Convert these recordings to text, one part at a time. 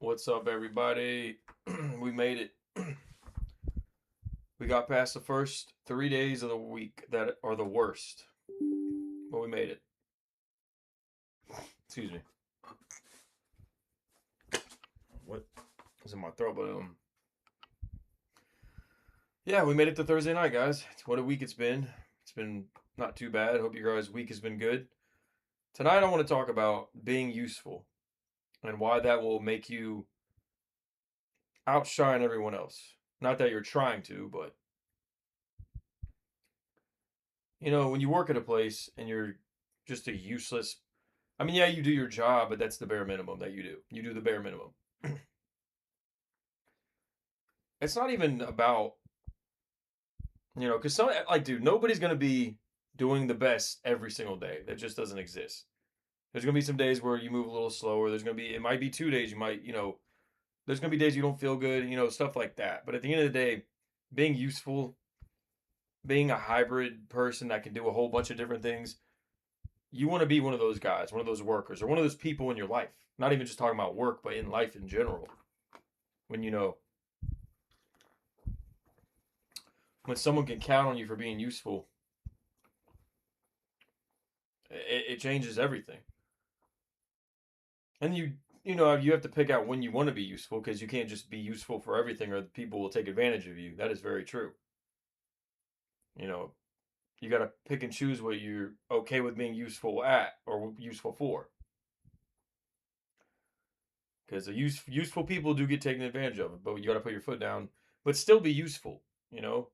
What's up, everybody? We made it. We got past the first 3 days of the week that are the worst, but we made it. Excuse me. What is in my throat? But yeah, we made it to Thursday night, guys. What a week it's been. It's been not too bad. Hope your guys' week has been good. Tonight, I want to talk about being useful and why that will make you outshine everyone else. Not that you're trying to, but when you work at a place and you're just a useless. I mean, yeah, you do your job, but that's the bare minimum that you do. You do the bare minimum. It's not even about, because dude, nobody's going to be doing the best every single day. That just doesn't exist. There's going to be some days where you move a little slower. It might be 2 days. There's going to be days you don't feel good, stuff like that. But at the end of the day, being useful, being a hybrid person that can do a whole bunch of different things, you want to be one of those guys, one of those workers, or one of those people in your life. Not even just talking about work, but in life in general. When when someone can count on you for being useful, it changes everything. And you have to pick out when you want to be useful because you can't just be useful for everything or people will take advantage of you. That is very true. You know, you got to pick and choose what you're okay with being useful at or useful for. Because useful people do get taken advantage of, but you got to put your foot down, but still be useful. You know,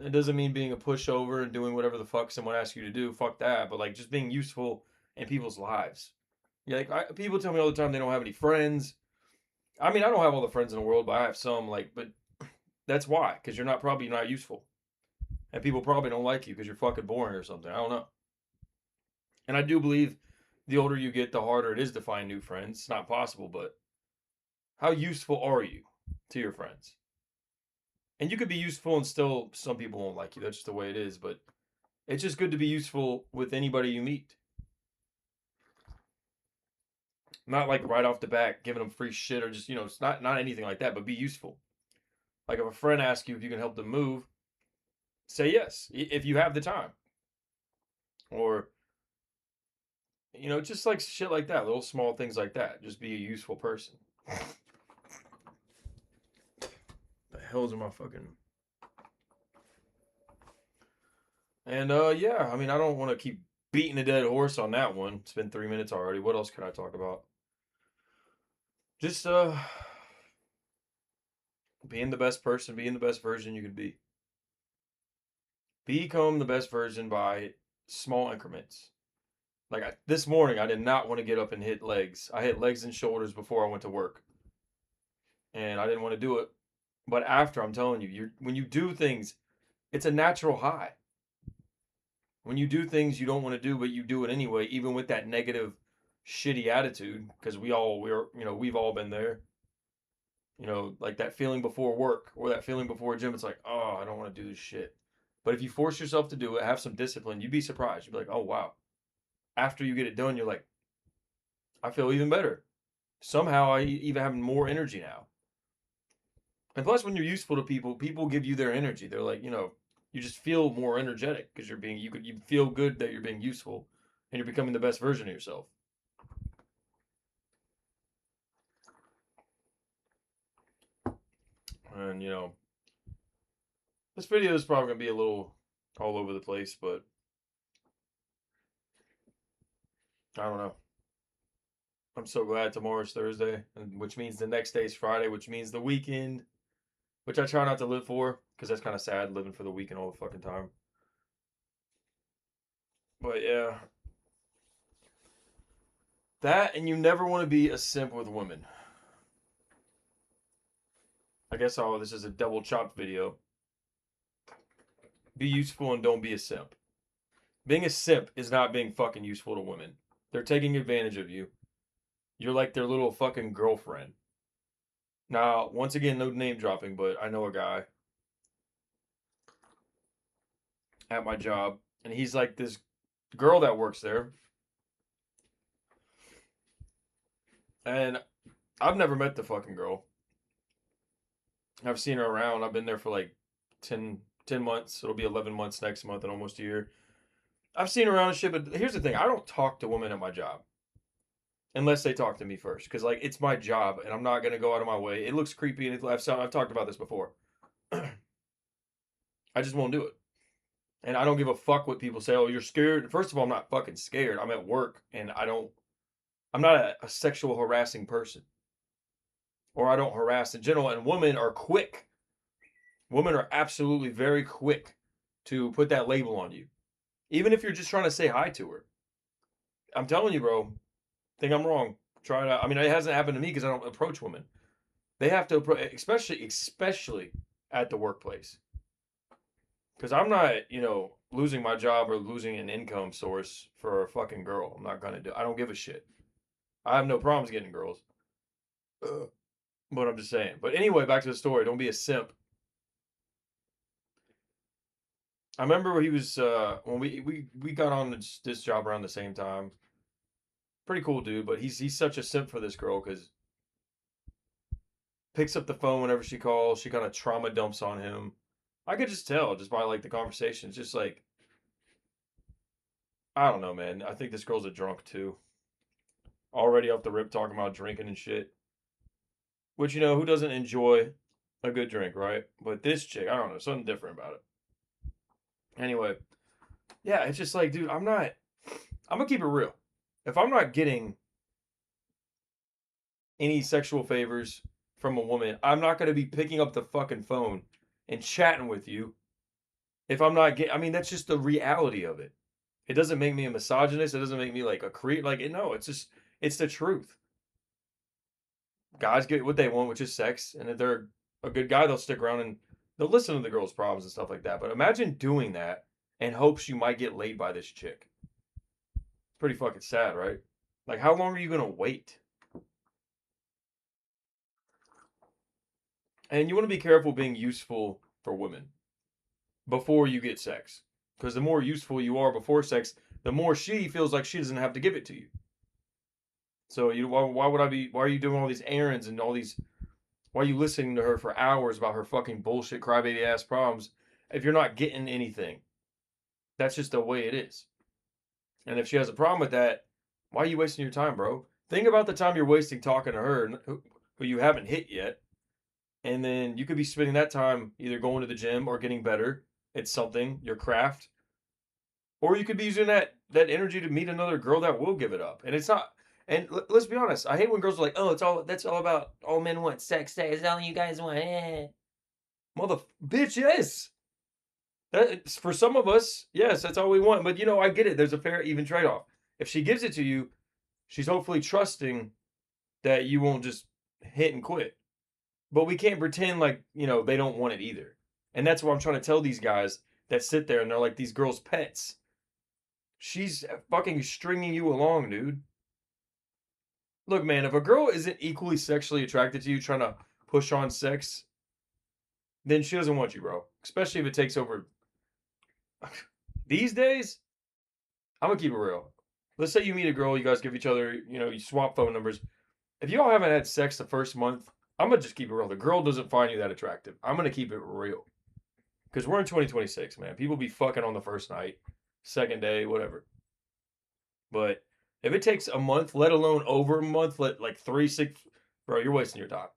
it doesn't mean being a pushover and doing whatever the fuck someone asks you to do. Fuck that. But like just being useful in people's lives. Yeah, people tell me all the time they don't have any friends. I mean, I don't have all the friends in the world, but I have some. But that's why, because you're not useful, and people probably don't like you because you're fucking boring or something. I don't know. And I do believe the older you get, the harder it is to find new friends. It's not possible, but how useful are you to your friends? And you could be useful and still some people won't like you. That's just the way it is. But it's just good to be useful with anybody you meet. Not like right off the bat giving them free shit or just, it's not anything like that, but be useful. Like if a friend asks you if you can help them move, say yes if you have the time. Or just like shit like that, little small things like that. Just be a useful person. The hell's in my fucking. And yeah, I mean, I don't want to keep beating a dead horse on that one. It's been 3 minutes already. What else can I talk about? Just being the best person, being the best version you can be. Become the best version by small increments. This morning, I did not want to get up and hit legs. I hit legs and shoulders before I went to work, and I didn't want to do it. But after, I'm telling you, when you do things, it's a natural high. When you do things you don't want to do, but you do it anyway, even with that negative, shitty attitude, because we've all been there. Like that feeling before work or that feeling before gym. It's like, oh, I don't want to do this shit. But if you force yourself to do it, have some discipline, you'd be surprised. You'd be like, oh wow. After you get it done, you're like, I feel even better. Somehow I even have more energy now. And plus, when you're useful to people, people give you their energy. They're like, you just feel more energetic because you feel good that you're being useful and you're becoming the best version of yourself. And this video is probably gonna be a little all over the place, but I don't know. I'm so glad tomorrow's Thursday, which means the next day is Friday, which means the weekend, which I try not to live for because that's kind of sad living for the weekend all the fucking time. But yeah, that and you never want to be a simp with women. I guess this is a double chopped video. Be useful and don't be a simp. Being a simp is not being fucking useful to women. They're taking advantage of you. You're like their little fucking girlfriend. Now, once again, no name dropping, but I know a guy at my job, and he's like this girl that works there. And I've never met the fucking girl. I've seen her around. I've been there for like 10 months. It'll be 11 months next month and almost a year. I've seen her around and shit, but here's the thing. I don't talk to women at my job unless they talk to me first. Because, like, it's my job and I'm not going to go out of my way. It looks creepy and I've talked about this before. I just won't do it. And I don't give a fuck what people say. Oh, you're scared. First of all, I'm not fucking scared. I'm at work and I'm not a sexual harassing person. Or I don't harass in general. And women are quick. Women are absolutely very quick to put that label on you. Even if you're just trying to say hi to her. I'm telling you, bro, think I'm wrong. Try it out. I mean, it hasn't happened to me because I don't approach women. They have to approach, especially at the workplace. Because I'm not, losing my job or losing an income source for a fucking girl. I'm not gonna do. I don't give a shit. I have no problems getting girls. But I'm just saying. But anyway, back to the story. Don't be a simp. I remember he was when we got on this job around the same time. Pretty cool dude, but he's such a simp for this girl because picks up the phone whenever she calls. She kind of trauma dumps on him. I could just tell just by like the conversation. It's just like I don't know, man. I think this girl's a drunk too. Already off the rip talking about drinking and shit. Which who doesn't enjoy a good drink, right? But this chick, I don't know, something different about it. Anyway, yeah, it's just like, dude, I'm gonna keep it real. If I'm not getting any sexual favors from a woman, I'm not gonna be picking up the fucking phone and chatting with you if I'm not getting. I mean, that's just the reality of it. It doesn't make me a misogynist. It doesn't make me like a creep. Like, no, it's the truth. Guys get what they want, which is sex, and if they're a good guy, they'll stick around and they'll listen to the girl's problems and stuff like that. But imagine doing that in hopes you might get laid by this chick. It's pretty fucking sad, right? Like, how long are you gonna wait? And you want to be careful being useful for women before you get sex, because the more useful you are before sex, the more she feels like she doesn't have to give it to you. So why would I be? Why are you doing all these errands and all these? Why are you listening to her for hours about her fucking bullshit crybaby ass problems if you're not getting anything? That's just the way it is. And if she has a problem with that, why are you wasting your time, bro? Think about the time you're wasting talking to her who you haven't hit yet. And then you could be spending that time either going to the gym or getting better at something, your craft. Or you could be using that energy to meet another girl that will give it up. And it's not and let's be honest, I hate when girls are like, "Oh, that's all about all men want sex, sex, all you guys want." Mother bitch, yes. That for some of us, yes, that's all we want. But I get it. There's a fair, even trade off. If she gives it to you, she's hopefully trusting that you won't just hit and quit. But we can't pretend like they don't want it either. And that's what I'm trying to tell these guys that sit there and they're like these girls' pets. She's fucking stringing you along, dude. Look, man, if a girl isn't equally sexually attracted to you, trying to push on sex, then she doesn't want you, bro. Especially if it takes over. These days, I'm gonna keep it real. Let's say you meet a girl, you guys give each other, you swap phone numbers. If y'all haven't had sex the first month, I'm gonna just keep it real. The girl doesn't find you that attractive. I'm gonna keep it real. Because we're in 2026, man. People be fucking on the first night, second day, whatever. But if it takes a month, let alone over a month, like 3, 6, bro, you're wasting your time.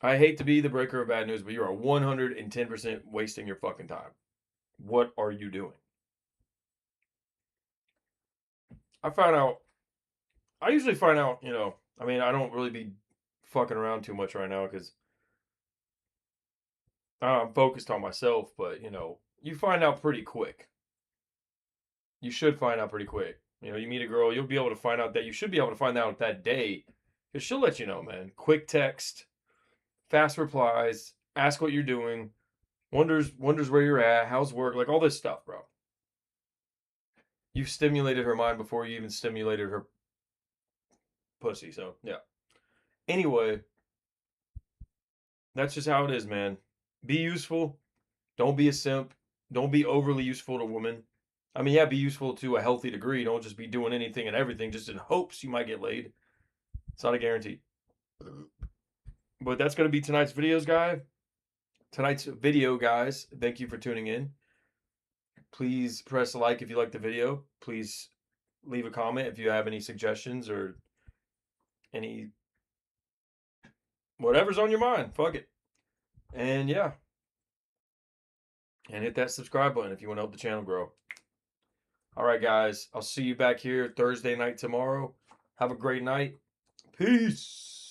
I hate to be the breaker of bad news, but you are 110% wasting your fucking time. What are you doing? I found out, I usually find out, I mean, I don't really be fucking around too much right now because I'm focused on myself, but, you find out pretty quick. You should find out pretty quick. You meet a girl, you'll be able to find out that you should be able to find out that day because she'll let you know, man. Quick text, fast replies, ask what you're doing, wonders where you're at, how's work, like all this stuff, bro. You've stimulated her mind before you even stimulated her pussy. So yeah. Anyway, that's just how it is, man. Be useful. Don't be a simp. Don't be overly useful to women. I mean, yeah, be useful to a healthy degree. Don't just be doing anything and everything just in hopes you might get laid. It's not a guarantee. But that's going to be tonight's video, guys. Thank you for tuning in. Please press like if you like the video. Please leave a comment if you have any suggestions or any whatever's on your mind. Fuck it. And yeah. And hit that subscribe button if you want to help the channel grow. All right, guys. I'll see you back here Thursday night tomorrow. Have a great night. Peace.